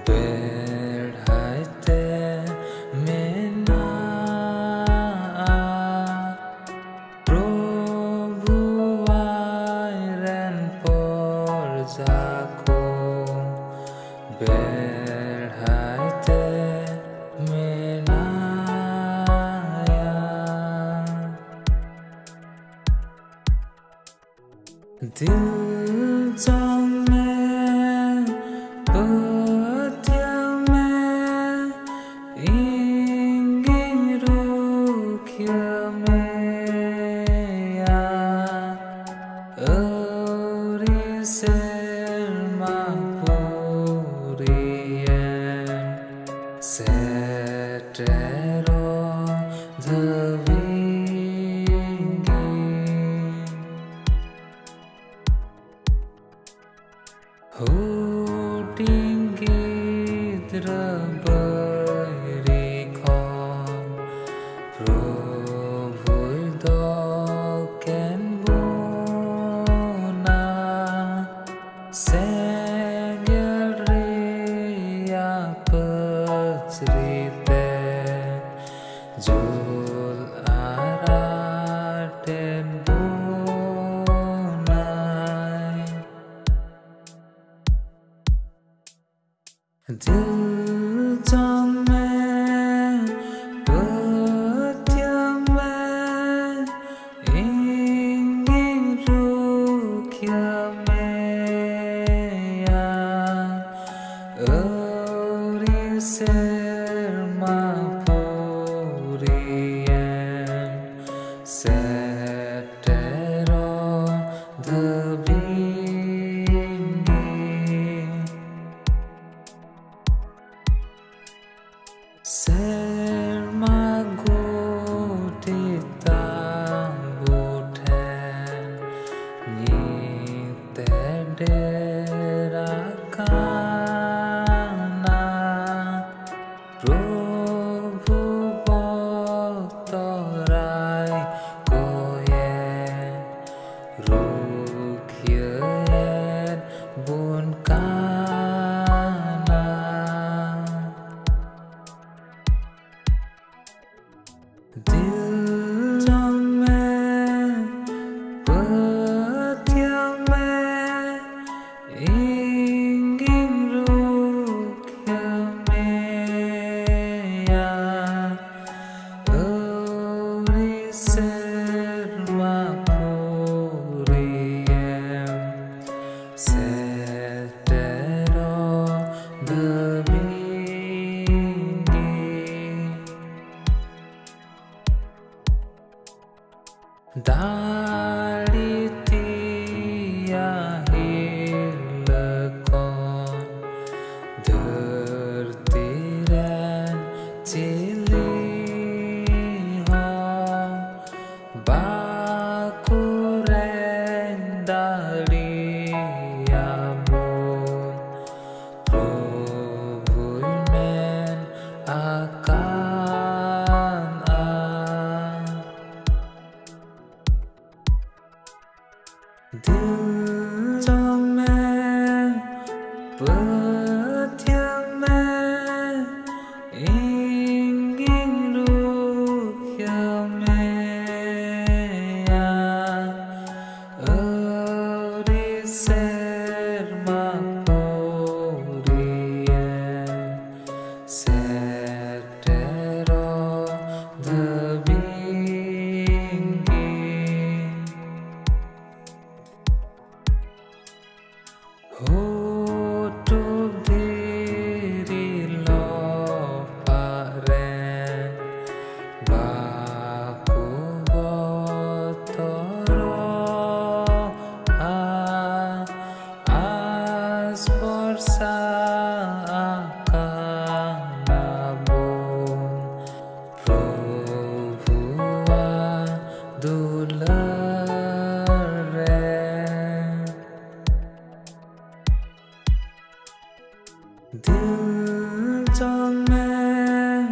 Berhaite mena Prabhu airen porjaku Berhaite mena Dil trong में पत्या में ingin rukia में Ori selma purien Setero Tinggi terberikan Prabhu doken buna Senggel ria pecerite Jul araten Dil trong में पत्या में ingin rukia में Ori selma purien Setero Selma gudita buten Nyitederakana Prabhu botorai koyen Rukyen bunkana Dil trong में पत्या में ingin rukia में Ori selma purien Setero Dari hilekon dertiren cilihong bakuren dari amun Prabhu men akan Dil trong में पत्या में ingin rukia में Ori selma purien Setero Hutup diri lo paren Baku botoro Asporsa akan nabung Prabhu adularen Dil trong में